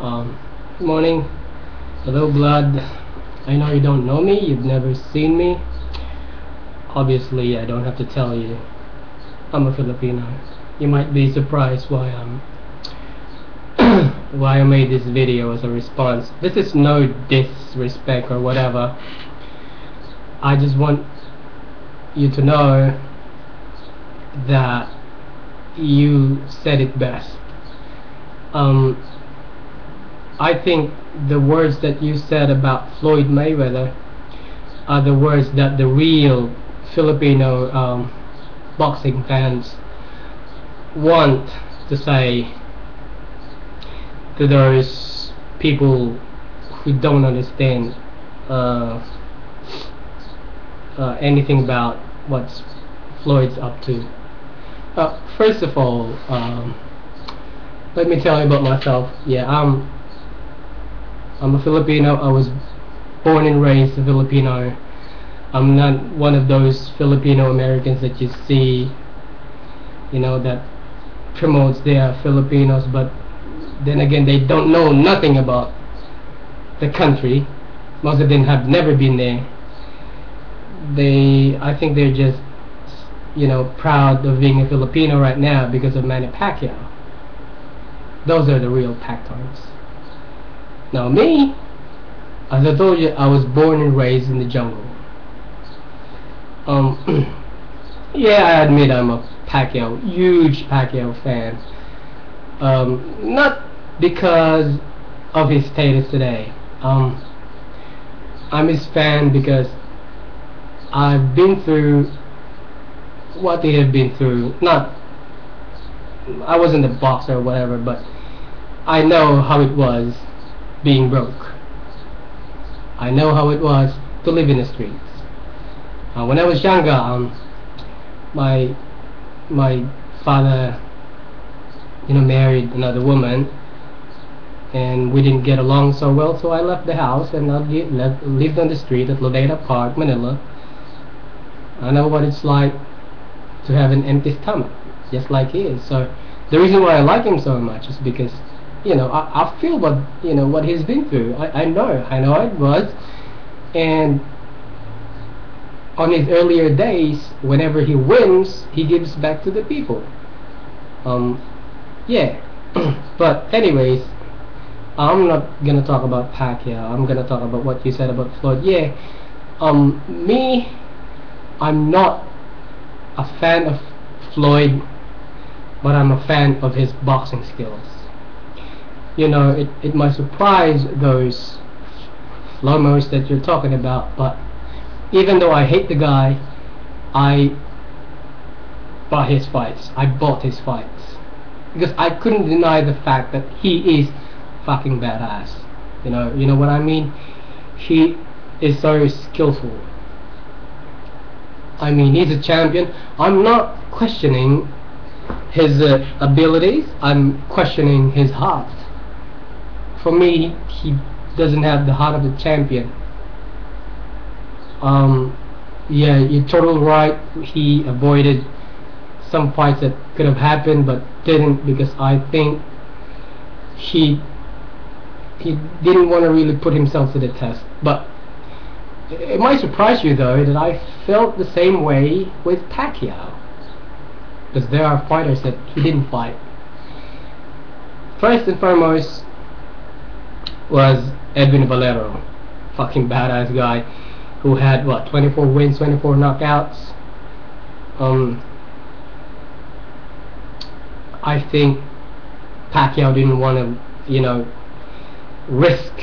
Good morning. Hello, Blood. I know you don't know me, you've never seen me. Obviously, I don't have to tell you. I'm a Filipino. You might be surprised why why I made this video as a response. This is no disrespect or whatever. I just want you to know that you said it best. I think the words that you said about Floyd Mayweather are the words that the real Filipino boxing fans want to say to those people who don't understand anything about what Floyd's up to. First of all, let me tell you about myself. Yeah, I'm a Filipino. I was born and raised a Filipino. I'm not one of those Filipino Americans that you see, you know, that promotes they are Filipinos, but then again they don't know nothing about the country. Most of them have never been there. I think they're just, you know, proud of being a Filipino right now because of Manny Pacquiao. Those are the real Pactards. Now me, as I told you, I was born and raised in the jungle. Yeah, I admit I'm a huge Pacquiao fan. Not because of his status today. I'm his fan because I've been through what they have been through. I wasn't a boxer or whatever, but I know how it was being broke. I know how it was to live in the streets. When I was younger, my father, you know, married another woman, and we didn't get along so well. So I left the house and lived on the street at Lodeda Park, Manila. I know what it's like to have an empty stomach, just like he is. So the reason why I like him so much is because, you know, I feel what he's been through. I know how it was. And on his earlier days, whenever he wins, he gives back to the people. Yeah. But anyways, I'm not gonna talk about Pacquiao. I'm gonna talk about what you said about Floyd. Yeah. Me, I'm not a fan of Floyd, but I'm a fan of his boxing skills. You know, it might surprise those Lomos that you're talking about, but even though I hate the guy, I bought his fights. Because I couldn't deny the fact that he is fucking badass. You know what I mean? He is so skillful. I mean, he's a champion. I'm not questioning his abilities. I'm questioning his heart. For me, he doesn't have the heart of a champion. Yeah, you're totally right. He avoided some fights that could have happened but didn't, because I think he didn't want to really put himself to the test. But it might surprise you though that I felt the same way with Pacquiao, because there are fighters that he didn't fight. First and foremost was Edwin Valero, fucking badass guy who had what, 24 wins, 24 knockouts. I think Pacquiao didn't want to, you know, risk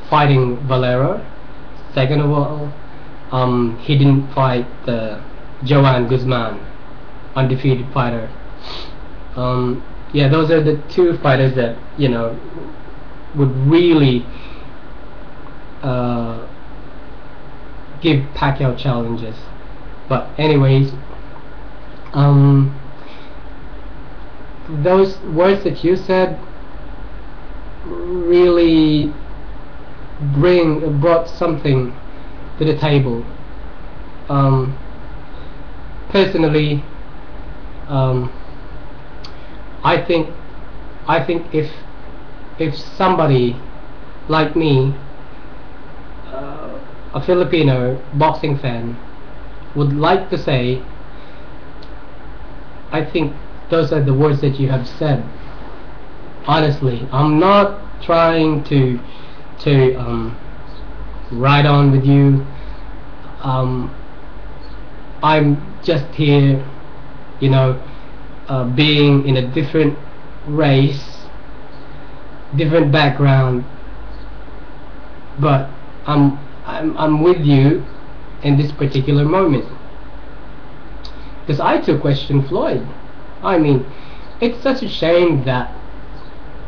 fighting Valero. Second of all, he didn't fight Joanne Guzman, undefeated fighter. Yeah, those are the two fighters that, you know, would really give Pacquiao challenges. But anyways, those words that you said really brought something to the table. Personally, I think I think if somebody like me, a Filipino boxing fan, would like to say, I think those are the words that you have said. Honestly, I'm not trying to ride on with you. I'm just here, you know, being in a different race, different background, but I'm with you in this particular moment. Because I too question Floyd. I mean, it's such a shame that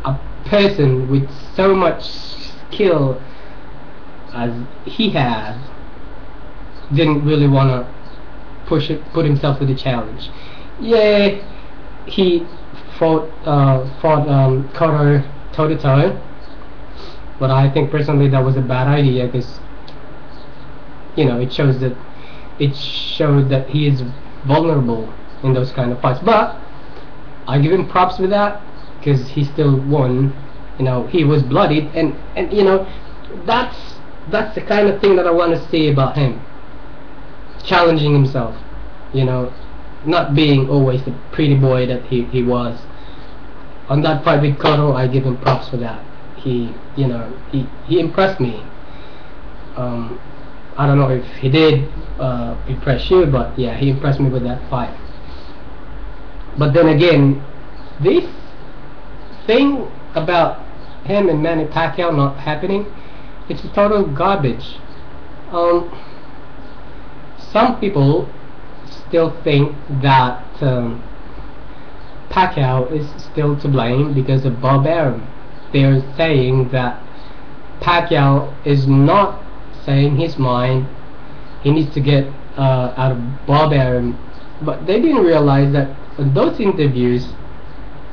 a person with so much skill as he has didn't really want to put himself to the challenge. Yeah, he fought Cotto toe to toe, but I think personally that was a bad idea because it showed that he is vulnerable in those kind of fights. But I give him props with that because he still won. He was bloodied, and that's the kind of thing that I want to see about him, challenging himself. Not being always the pretty boy that he was. On that fight with Cotto, I give him props for that. He impressed me. I don't know if he did impress you, but yeah, he impressed me with that fight. But then again, this thing about him and Manny Pacquiao not happening, it's a total garbage. Some people still think that Pacquiao is still to blame because of Bob Arum. They're saying that Pacquiao is not saying his mind. He needs to get out of Bob Arum. But they didn't realize that those interviews,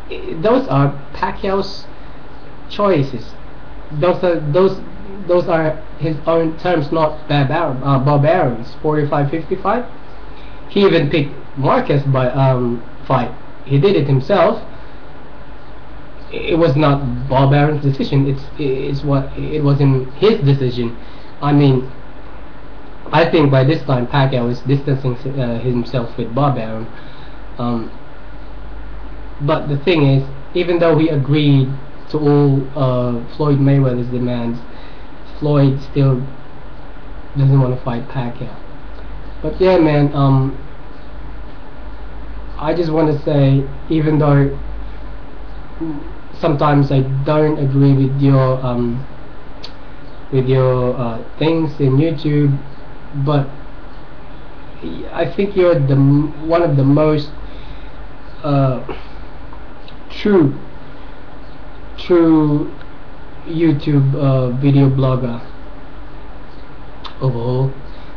those are Pacquiao's choices. Those are his own terms, not Bob Arum's. 45-55. He even picked Marquez by fight. He did it himself. It was not Bob Arum's decision. It wasn't his decision. I mean, I think by this time Pacquiao is distancing himself with Bob Arum. But the thing is, even though he agreed to all Floyd Mayweather's demands, Floyd still doesn't want to fight Pacquiao. But yeah, man, I just want to say, even though sometimes I don't agree with your things in YouTube, but I think you're one of the most true YouTube video blogger overall,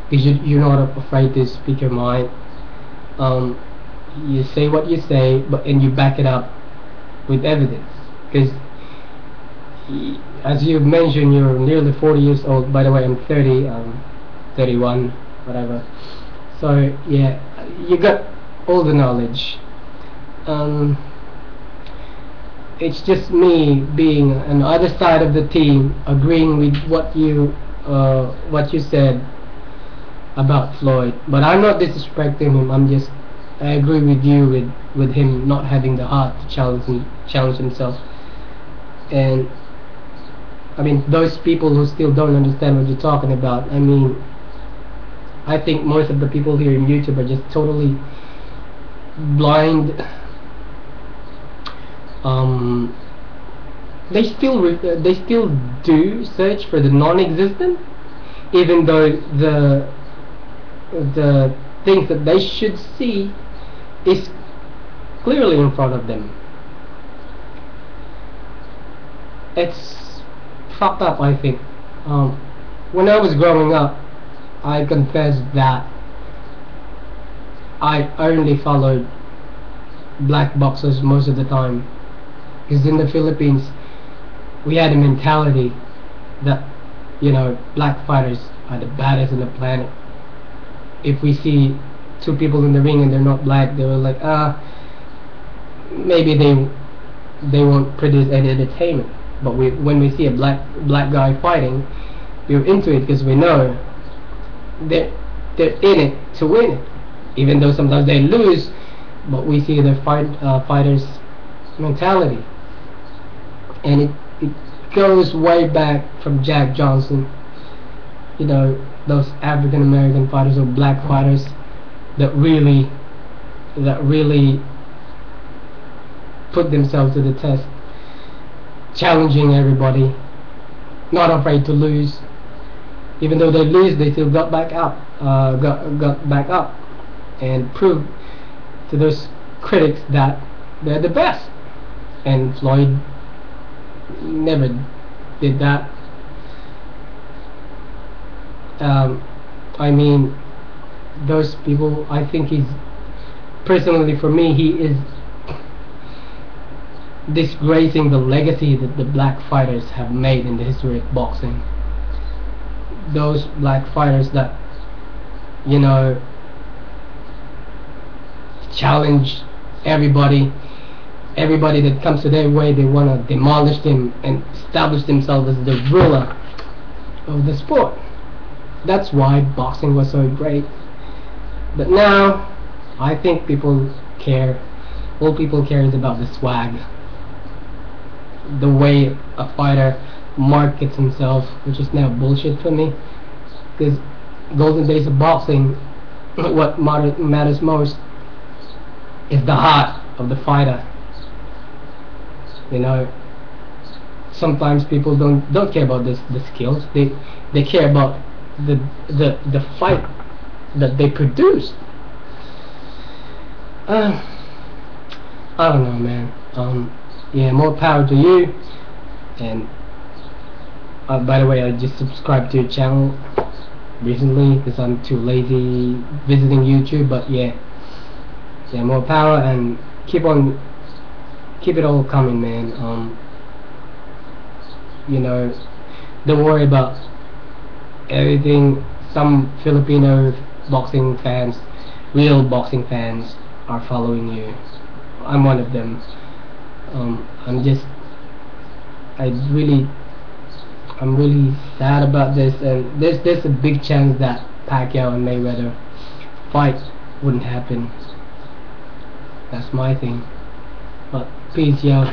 because you're not afraid to speak your mind. You say what you say, and you back it up with evidence. Because as you've mentioned, you're nearly 40 years old. By the way, I'm 30, 31, whatever. So yeah, you got all the knowledge. It's just me being on the other side of the team, agreeing with what you said about Floyd. But I'm not disrespecting him. I agree with you with him not having the heart to challenge himself. And I mean, those people who still don't understand what you're talking about, I mean, I think most of the people here in YouTube are just totally blind. They still do search for the non-existent, even though the things that they should see is clearly in front of them. It's fucked up, I think. When I was growing up, I confess that I only followed black boxers most of the time, because in the Philippines we had a mentality that black fighters are the baddest on the planet. If we see two people in the ring and they're not black, they were like, maybe they won't produce any entertainment. But when we see a black guy fighting, we're into it because we know they're in it to win it, even though sometimes they lose. But we see the fighters' mentality, and it goes way back from Jack Johnson. You know, those African American fighters or black fighters that really put themselves to the test, challenging everybody, not afraid to lose. Even though they lose, they still got back up, got back up, and proved to those critics that they're the best. And Floyd never did that. I mean, those people, I think he's, personally for me, he is disgracing the legacy that the black fighters have made in the history of boxing. Those black fighters that, you know, challenge everybody that comes to their way. They want to demolish them and establish themselves as the ruler of the sport. That's why boxing was so great. But now I think people care, all people care is about the swag, the way a fighter markets himself, which is now bullshit for me. Because golden days of boxing, what matters most is the heart of the fighter. You know, sometimes people don't care about the skills. They care about the fight that they produce. I don't know, man. Yeah, more power to you. And by the way, I just subscribed to your channel recently because I'm too lazy visiting YouTube. But yeah, more power, and keep it all coming, man. You know, don't worry about everything. Some Filipino boxing fans, real boxing fans, are following you. I'm one of them. I'm really sad about this, and there's a big chance that Pacquiao and Mayweather fight wouldn't happen. That's my thing. But peace, yo.